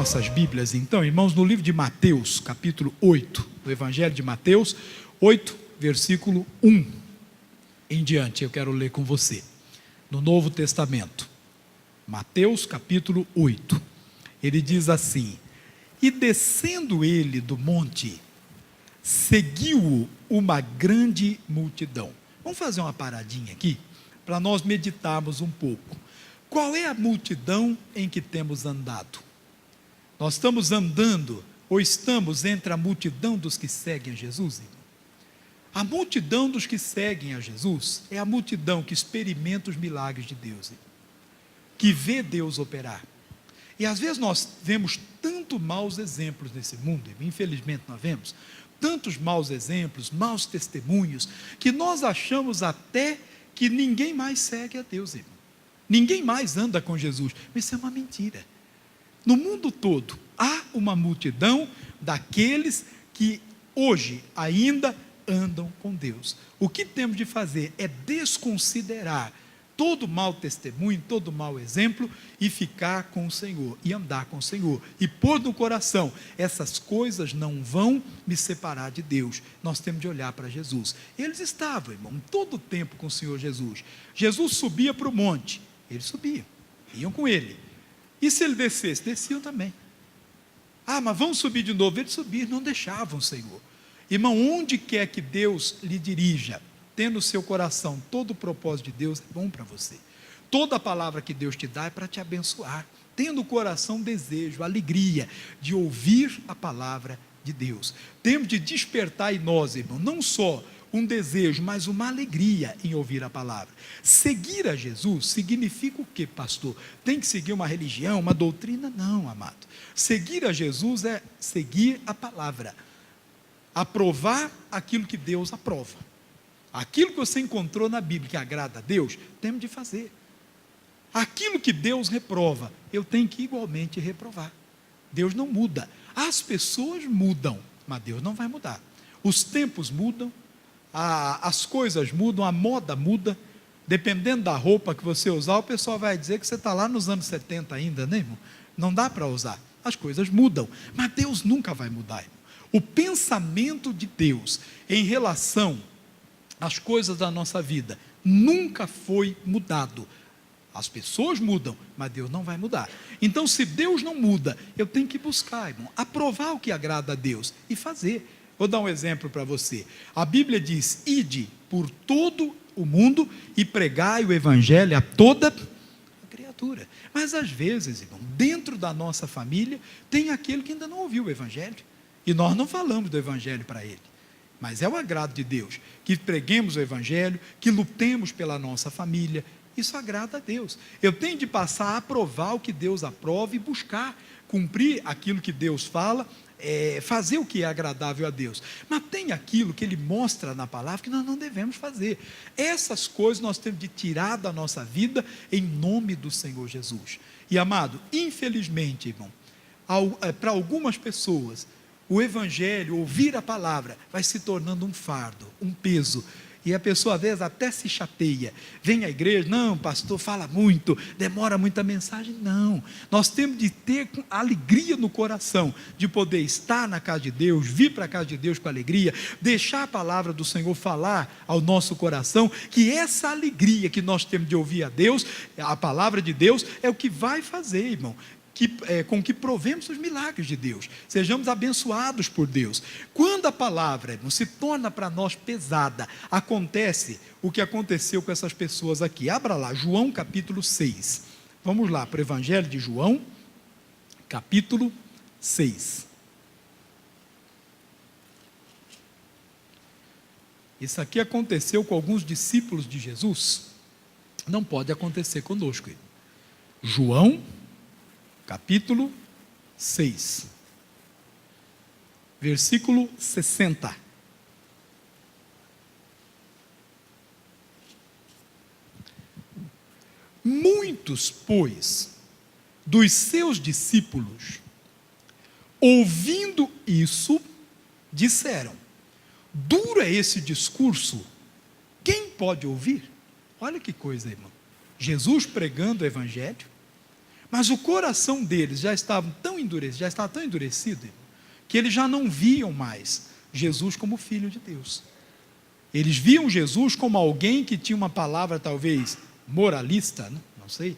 nossas Bíblias, então, irmãos, no livro de Mateus, capítulo 8, do Evangelho de Mateus, 8, versículo 1 em diante, eu quero ler com você, no Novo Testamento. Mateus, capítulo 8, ele diz assim: e descendo ele do monte, seguiu-o uma grande multidão. Vamos fazer uma paradinha aqui, para nós meditarmos um pouco. Qual é a multidão em que temos andado? Nós estamos andando, ou estamos entre a multidão dos que seguem a Jesus? A multidão dos que seguem a Jesus é a multidão que experimenta os milagres de Deus, que vê Deus operar. E às vezes nós vemos tantos maus exemplos nesse mundo, infelizmente nós vemos tantos maus exemplos, maus testemunhos, que nós achamos até que ninguém mais segue a Deus, irmão. Ninguém mais anda com Jesus. Mas isso é uma mentira. No mundo todo, há uma multidão daqueles que hoje ainda andam com Deus. O que temos de fazer é desconsiderar todo mau testemunho, todo mau exemplo, e ficar com o Senhor, e andar com o Senhor, e pôr no coração: essas coisas não vão me separar de Deus. Nós temos de olhar para Jesus. Eles estavam, irmão, todo o tempo com o Senhor Jesus. Jesus subia para o monte, eles subiam, iam com ele. E se ele descesse? Desciam também. Ah, mas vamos subir de novo? Eles subiam, não deixavam o Senhor. Irmão, onde quer que Deus lhe dirija, tendo no seu coração todo o propósito de Deus, é bom para você. Toda a palavra que Deus te dá é para te abençoar. Tendo no coração desejo, alegria de ouvir a palavra de Deus. Temos de despertar em nós, irmão, não só um desejo, mas uma alegria em ouvir a palavra. Seguir a Jesus significa o quê, pastor? Tem que seguir uma religião, uma doutrina? Não, amado. Seguir a Jesus é seguir a palavra. Aprovar aquilo que Deus aprova. Aquilo que você encontrou na Bíblia que agrada a Deus, temos de fazer. Aquilo que Deus reprova, eu tenho que igualmente reprovar. Deus não muda. As pessoas mudam, mas Deus não vai mudar. Os tempos mudam, as coisas mudam, a moda muda. Dependendo da roupa que você usar, o pessoal vai dizer que você está lá nos anos 70 ainda, né, irmão? Não dá para usar. As coisas mudam, mas Deus nunca vai mudar, irmão. O pensamento de Deus em relação às coisas da nossa vida nunca foi mudado. As pessoas mudam, mas Deus não vai mudar. Então, se Deus não muda, eu tenho que buscar, irmão, aprovar o que agrada a Deus e fazer. Vou dar um exemplo para você. A Bíblia diz: ide por todo o mundo e pregai o evangelho a toda criatura. Mas às vezes, irmão, dentro da nossa família, tem aquele que ainda não ouviu o evangelho. E nós não falamos do evangelho para ele. Mas é o agrado de Deus, que preguemos o evangelho, que lutemos pela nossa família. Isso agrada a Deus. Eu tenho de passar a aprovar o que Deus aprova e buscar cumprir aquilo que Deus fala, fazer o que é agradável a Deus. Mas tem aquilo que Ele mostra na palavra que nós não devemos fazer. Essas coisas nós temos de tirar da nossa vida em nome do Senhor Jesus. E amado, infelizmente, irmão, para algumas pessoas, o evangelho, ouvir a palavra, vai se tornando um fardo, um peso. E a pessoa às vezes até se chateia. Vem à igreja: não, pastor, fala muito, demora muita mensagem. Não, nós temos de ter alegria no coração, de poder estar na casa de Deus, vir para a casa de Deus com alegria, deixar a palavra do Senhor falar ao nosso coração, que essa alegria que nós temos de ouvir a Deus, a palavra de Deus, é o que vai fazer, irmão, com que provemos os milagres de Deus, sejamos abençoados por Deus. Quando a palavra, irmão, se torna para nós pesada, acontece o que aconteceu com essas pessoas aqui. Abra lá, João capítulo 6, vamos lá para o Evangelho de João, capítulo 6. Isso aqui aconteceu com alguns discípulos de Jesus, não pode acontecer conosco. João capítulo 6, versículo 60. Muitos, pois, dos seus discípulos, ouvindo isso, disseram: duro é esse discurso, quem pode ouvir? Olha que coisa, irmão. Jesus pregando o evangelho, Mas o coração deles já estava tão endurecido, que eles já não viam mais Jesus como Filho de Deus. Eles viam Jesus como alguém que tinha uma palavra talvez moralista, né? Não sei,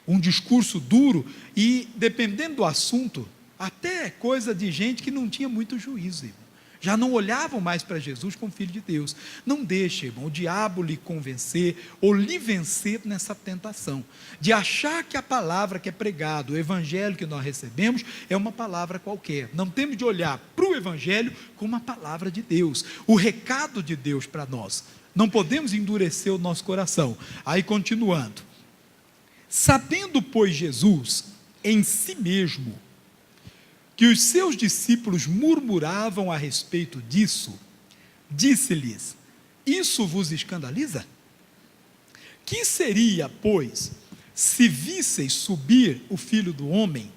um discurso duro, e dependendo do assunto, até coisa de gente que não tinha muito juízo, irmão. Já não olhavam mais para Jesus como Filho de Deus. Não deixe, irmão, o diabo lhe convencer ou lhe vencer nessa tentação de achar que a palavra que é pregada, o evangelho que nós recebemos, é uma palavra qualquer. Não temos de olhar para o evangelho como uma palavra de Deus, o recado de Deus para nós. Não podemos endurecer o nosso coração. Aí continuando, sabendo, pois, Jesus em si mesmo que os seus discípulos murmuravam a respeito disso, disse-lhes: isso vos escandaliza? Que seria, pois, se visseis subir o Filho do Homem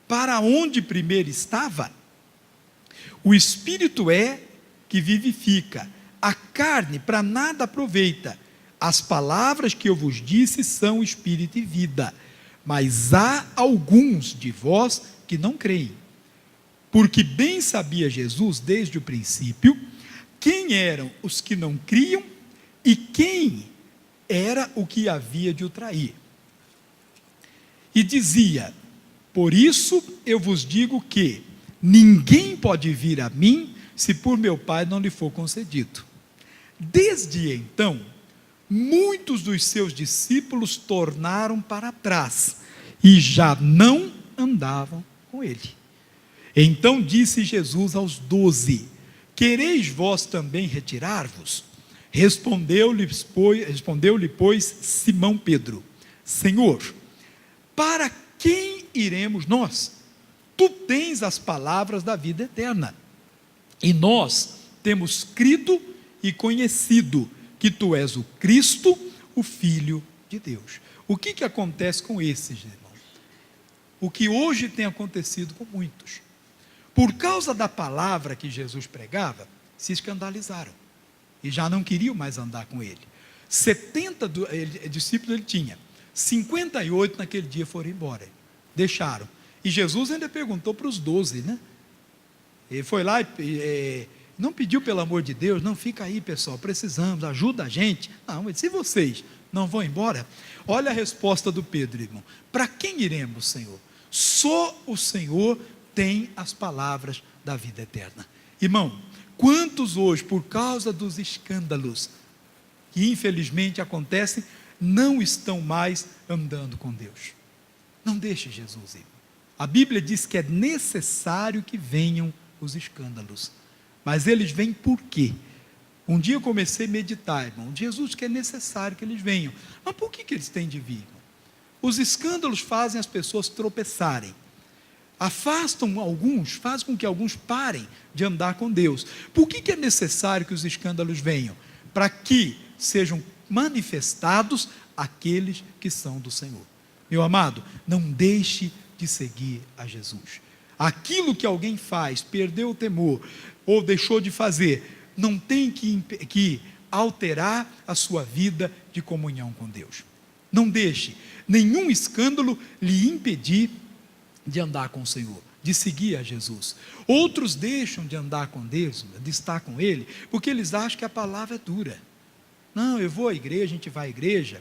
para onde primeiro estava? O Espírito é que vivifica, a carne para nada aproveita. As palavras que eu vos disse são espírito e vida, mas há alguns de vós que não creem. Porque bem sabia Jesus desde o princípio quem eram os que não criam e quem era o que havia de o trair. E dizia: por isso eu vos digo que ninguém pode vir a mim se por meu Pai não lhe for concedido. Desde então, muitos dos seus discípulos tornaram para trás e já não andavam com ele. Então disse Jesus aos 12: quereis vós também retirar-vos? Respondeu-lhe, pois, Simão Pedro: Senhor, para quem iremos nós? Tu tens as palavras da vida eterna, e nós temos crido e conhecido que tu és o Cristo, o Filho de Deus. O que acontece com esses, irmãos? O que hoje tem acontecido com muitos. Por causa da palavra que Jesus pregava, se escandalizaram e já não queriam mais andar com ele. 70 discípulos ele tinha, 58 naquele dia foram embora, deixaram. E Jesus ainda perguntou para os 12, né? Ele foi lá e não pediu pelo amor de Deus: não, fica aí, pessoal, precisamos, ajuda a gente. Não, mas se vocês não vão embora, olha a resposta do Pedro, irmão: para quem iremos, Senhor? Só o Senhor tem as palavras da vida eterna. Irmão, quantos hoje, por causa dos escândalos que infelizmente acontecem, não estão mais andando com Deus? Não deixe Jesus ir. A Bíblia diz que é necessário que venham os escândalos, mas eles vêm por quê? Um dia eu comecei a meditar, irmão, Jesus que é necessário que eles venham, mas por que eles têm de vir, irmão? Os escândalos fazem as pessoas tropeçarem, afastam alguns, fazem com que alguns parem de andar com Deus. Por que é necessário que os escândalos venham? Para que sejam manifestados aqueles que são do Senhor. Meu amado, não deixe de seguir a Jesus. Aquilo que alguém faz, perdeu o temor, ou deixou de fazer, não tem que alterar a sua vida de comunhão com Deus. Não deixe nenhum escândalo lhe impedir de andar com o Senhor, de seguir a Jesus. Outros deixam de andar com Deus, de estar com Ele, porque eles acham que a palavra é dura. Não, eu vou à igreja, a gente vai à igreja,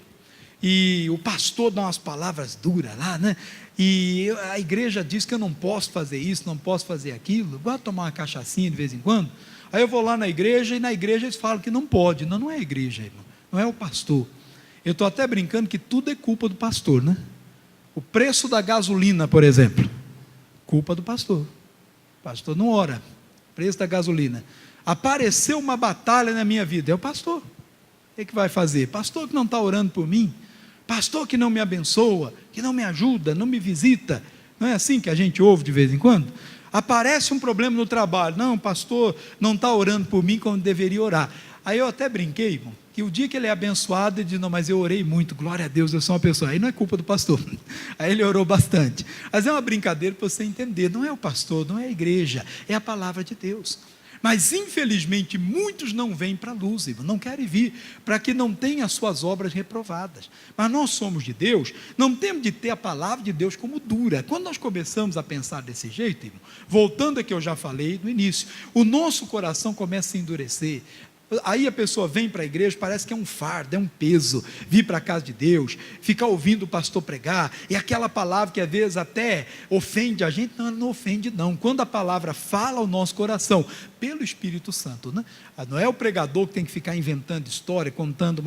e o pastor dá umas palavras duras lá, né? E a igreja diz que eu não posso fazer isso, não posso fazer aquilo, gosto de tomar uma cachaçinha de vez em quando. Aí eu vou lá na igreja, e na igreja eles falam que não pode. Não, não é a igreja, irmão, não é o pastor. Eu estou até brincando que tudo é culpa do pastor, né? O preço da gasolina, por exemplo, culpa do pastor. O pastor não ora. Preço da gasolina. Apareceu uma batalha na minha vida, é o pastor. O que vai fazer? Pastor que não está orando por mim, pastor que não me abençoa, que não me ajuda, não me visita. Não é assim que a gente ouve de vez em quando? Aparece um problema no trabalho: não, o pastor não está orando por mim como deveria orar. Aí eu até brinquei, irmão, que o dia que ele é abençoado, ele diz: não, mas eu orei muito, glória a Deus, eu sou uma pessoa. Aí não é culpa do pastor, aí ele orou bastante. Mas é uma brincadeira para você entender: não é o pastor, não é a igreja, é a palavra de Deus. Mas infelizmente muitos não vêm para a luz, irmão, não querem vir, para que não tenham as suas obras reprovadas. Mas nós somos de Deus, não temos de ter a palavra de Deus como dura. Quando nós começamos a pensar desse jeito, irmão, voltando a que eu já falei no início, o nosso coração começa a se endurecer. Aí a pessoa vem para a igreja, parece que é um fardo, é um peso, vir para a casa de Deus, ficar ouvindo o pastor pregar, e aquela palavra que às vezes até ofende a gente, não, não ofende não, quando a palavra fala ao nosso coração, pelo Espírito Santo, né? Não é o pregador que tem que ficar inventando história, contando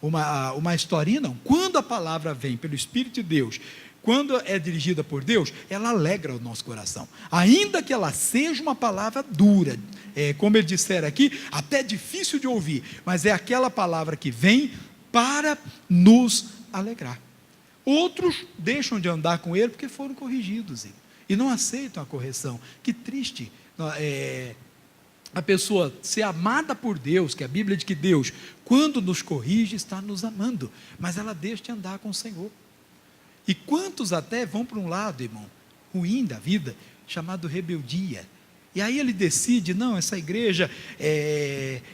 uma historinha, não, quando a palavra vem pelo Espírito de Deus, quando é dirigida por Deus, ela alegra o nosso coração, ainda que ela seja uma palavra dura, como ele disser aqui, até difícil de ouvir, mas é aquela palavra que vem para nos alegrar. Outros deixam de andar com ele porque foram corrigidos e não aceitam a correção. Que triste a pessoa ser amada por Deus, que a Bíblia diz que Deus, quando nos corrige, está nos amando, mas ela deixa de andar com o Senhor. E quantos até vão para um lado, irmão, ruim da vida, chamado rebeldia. E aí ele decide, não, essa igreja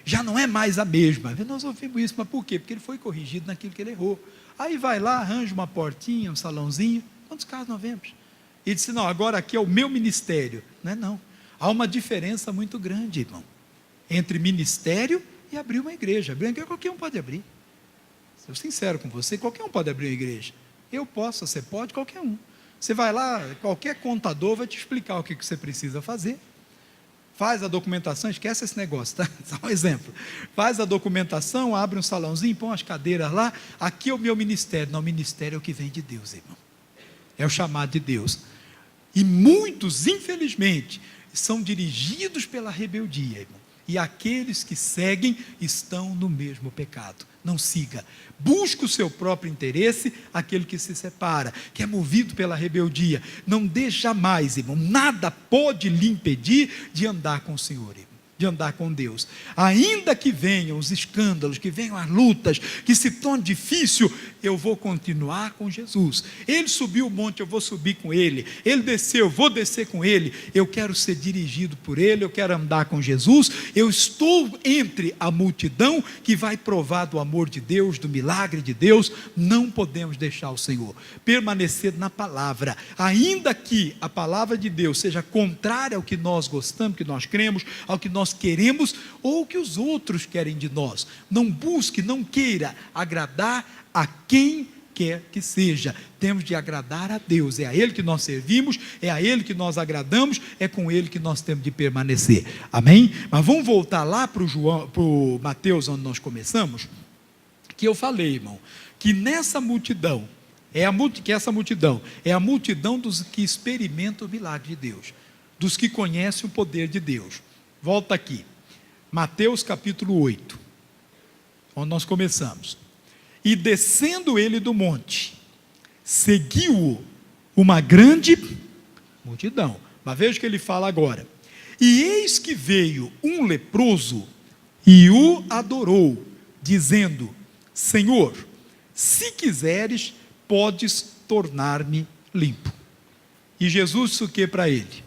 já não é mais a mesma. Nós ouvimos isso, mas por quê? Porque ele foi corrigido naquilo que ele errou. Aí vai lá, arranja uma portinha, um salãozinho. Quantos casos nós vemos? E disse, não, agora aqui é o meu ministério. Não é não. Há uma diferença muito grande, irmão, entre ministério e abrir uma igreja. Abrir uma igreja qualquer um pode abrir. Sou sincero com você, qualquer um pode abrir uma igreja. Eu posso, você pode, qualquer um. Você vai lá, qualquer contador vai te explicar o que você precisa fazer. Faz a documentação, esquece esse negócio, tá? Só um exemplo. Faz a documentação, abre um salãozinho, põe as cadeiras lá. Aqui é o meu ministério. Não, o ministério é o que vem de Deus, irmão. É o chamado de Deus. E muitos, infelizmente, são dirigidos pela rebeldia, irmão. E aqueles que seguem estão no mesmo pecado. Não siga. Busque o seu próprio interesse, aquele que se separa, que é movido pela rebeldia. Não deixe jamais, irmão, nada pode lhe impedir de andar com o Senhor, irmão, de andar com Deus. Ainda que venham os escândalos, que venham as lutas, que se torne difícil, eu vou continuar com Jesus. Ele subiu o monte, eu vou subir com ele. Ele desceu, eu vou descer com ele. Eu quero ser dirigido por ele, eu quero andar com Jesus. Eu estou entre a multidão que vai provar do amor de Deus, do milagre de Deus. Não podemos deixar o Senhor. Permanecer na palavra, ainda que a palavra de Deus seja contrária ao que nós gostamos, que nós cremos, ao que nós queremos, ou o que os outros querem de nós. Não busque, não queira agradar a quem quer que seja. Temos de agradar a Deus. É a Ele que nós servimos, é a Ele que nós agradamos, é com Ele que nós temos de permanecer. Amém? Mas vamos voltar lá para o Mateus, onde nós começamos, que eu falei, irmão, que nessa multidão, essa multidão é a multidão dos que experimentam o milagre de Deus, dos que conhecem o poder de Deus. Volta aqui, Mateus capítulo 8, onde nós começamos. E descendo ele do monte, seguiu-o uma grande multidão. Mas veja o que ele fala agora. E eis que veio um leproso e o adorou, dizendo, Senhor, se quiseres, podes tornar-me limpo. E Jesus disse o que para ele?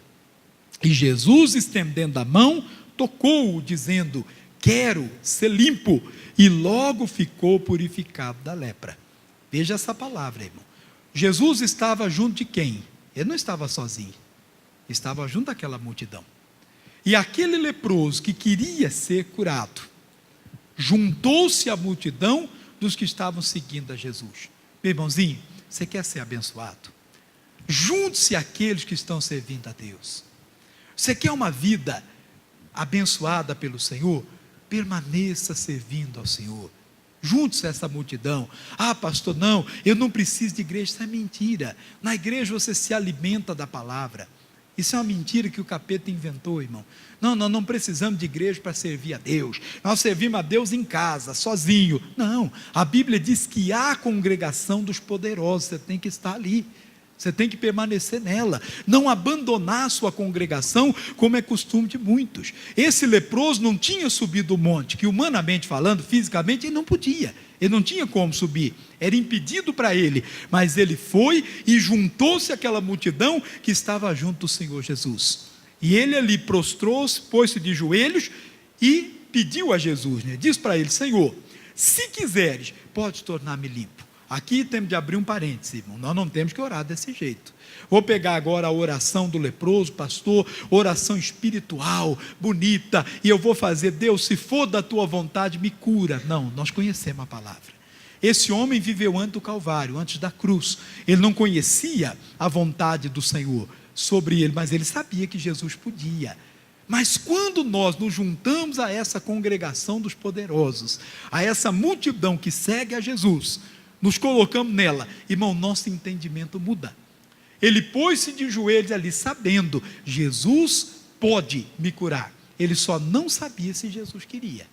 E Jesus, estendendo a mão, tocou-o, dizendo, quero ser limpo. E logo ficou purificado da lepra. Veja essa palavra, irmão. Jesus estava junto de quem? Ele não estava sozinho. Estava junto daquela multidão. E aquele leproso que queria ser curado, juntou-se à multidão dos que estavam seguindo a Jesus. Meu irmãozinho, você quer ser abençoado? Junte-se àqueles que estão servindo a Deus. Você quer uma vida abençoada pelo Senhor? Permaneça servindo ao Senhor. Junte-se a essa multidão. Ah, pastor, não, eu não preciso de igreja. Isso é mentira. Na igreja você se alimenta da palavra. Isso é uma mentira que o capeta inventou, irmão. Não, nós não precisamos de igreja para servir a Deus. Nós servimos a Deus em casa, sozinho. Não, a Bíblia diz que há congregação dos poderosos. Você tem que estar ali. Você tem que permanecer nela, não abandonar a sua congregação, como é costume de muitos. Esse leproso não tinha subido o monte, que humanamente falando, fisicamente, ele não podia, ele não tinha como subir, era impedido para ele, mas ele foi e juntou-se àquela multidão que estava junto do Senhor Jesus. E ele ali prostrou-se, pôs-se de joelhos e pediu a Jesus, né? Diz para ele: Senhor, se quiseres, pode tornar-me limpo. Aqui temos de abrir um parênteses, irmão. Nós não temos que orar desse jeito. Vou pegar agora a oração do leproso, pastor, oração espiritual, bonita, e eu vou fazer: Deus, se for da tua vontade, me cura. Não, nós conhecemos a palavra. Esse homem viveu antes do Calvário, antes da cruz. Ele não conhecia a vontade do Senhor sobre ele, mas ele sabia que Jesus podia. Mas quando nós nos juntamos a essa congregação dos poderosos, a essa multidão que segue a Jesus, nos colocamos nela, irmão, nosso entendimento muda. Ele pôs-se de joelhos ali, sabendo: Jesus pode me curar. Ele só não sabia se Jesus queria.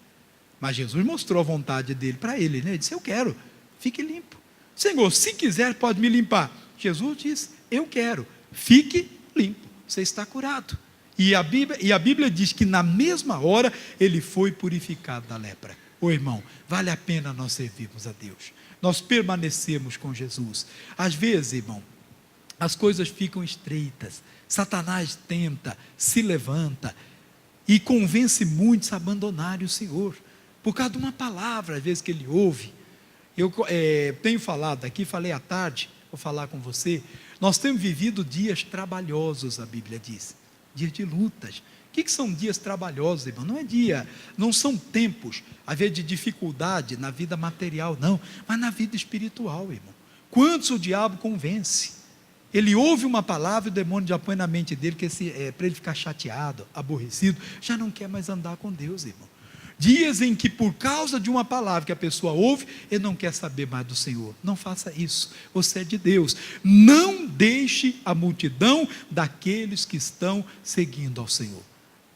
Mas Jesus mostrou a vontade dele para ele, né? Ele disse: eu quero, fique limpo. Senhor, se quiser, pode me limpar. Jesus disse: eu quero, fique limpo, você está curado. E a Bíblia diz que na mesma hora ele foi purificado da lepra. Ô irmão, vale a pena nós servirmos a Deus, nós permanecemos com Jesus. Às vezes, irmão, as coisas ficam estreitas, Satanás tenta, se levanta e convence muitos a abandonarem o Senhor, por causa de uma palavra, às vezes, que ele ouve. Eu tenho falado aqui, falei à tarde, vou falar com você. Nós temos vivido dias trabalhosos, a Bíblia diz, dias de lutas. O que são dias trabalhosos, irmão? Não são tempos, às vezes, de dificuldade na vida material, não, mas na vida espiritual, irmão. Quantos o diabo convence? Ele ouve uma palavra e o demônio já põe na mente dele que para ele ficar chateado, aborrecido, já não quer mais andar com Deus, irmão. Dias em que, por causa de uma palavra que a pessoa ouve, ele não quer saber mais do Senhor. Não faça isso, você é de Deus. Não deixe a multidão daqueles que estão seguindo ao Senhor.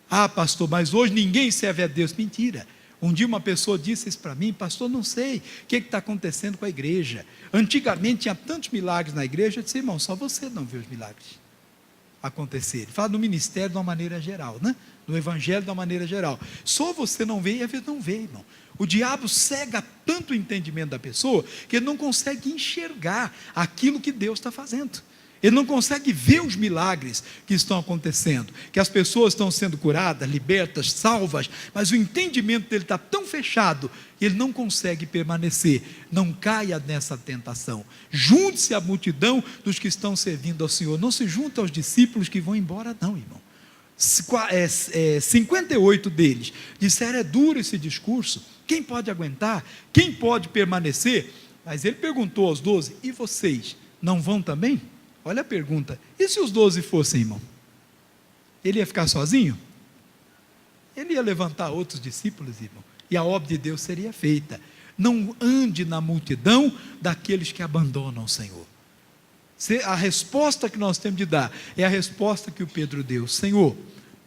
Ah, pastor, mas hoje ninguém serve a Deus. Mentira. Um dia uma pessoa disse isso para mim: pastor, não sei o que está acontecendo com a igreja. Antigamente tinha tantos milagres na igreja. Eu disse: irmão, só você não vê os milagres acontecerem. Fala no ministério de uma maneira geral, né? No evangelho de uma maneira geral. Só você não vê, e às vezes não vê, irmão. O diabo cega tanto o entendimento da pessoa que ele não consegue enxergar aquilo que Deus está fazendo. Ele não consegue ver os milagres que estão acontecendo, que as pessoas estão sendo curadas, libertas, salvas, mas o entendimento dele está tão fechado que ele não consegue permanecer. Não caia nessa tentação. Junte-se à multidão dos que estão servindo ao Senhor. Não se junte aos discípulos que vão embora, não, irmão. 58 deles disseram: é duro esse discurso, quem pode aguentar? Quem pode permanecer? Mas ele perguntou aos 12: e vocês não vão também? Olha a pergunta: e se os 12 fossem, irmão? Ele ia ficar sozinho? Ele ia levantar outros discípulos, irmão, e a obra de Deus seria feita. Não ande na multidão daqueles que abandonam o Senhor. A resposta que nós temos de dar é a resposta que o Pedro deu: Senhor,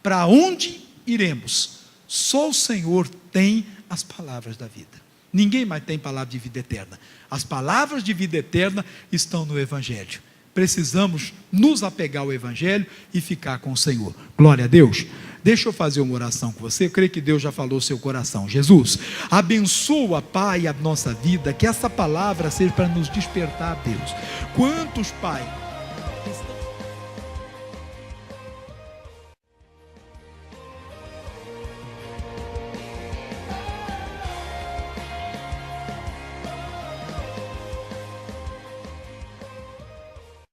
para onde iremos? Só o Senhor tem as palavras da vida. Ninguém mais tem palavra de vida eterna. As palavras de vida eterna estão no Evangelho. Precisamos nos apegar ao Evangelho e ficar com o Senhor. Glória a Deus. Deixa eu fazer uma oração com você. Eu creio que Deus já falou o seu coração. Jesus, abençoa, Pai, a nossa vida, que essa palavra seja para nos despertar a Deus. Quantos, Pai,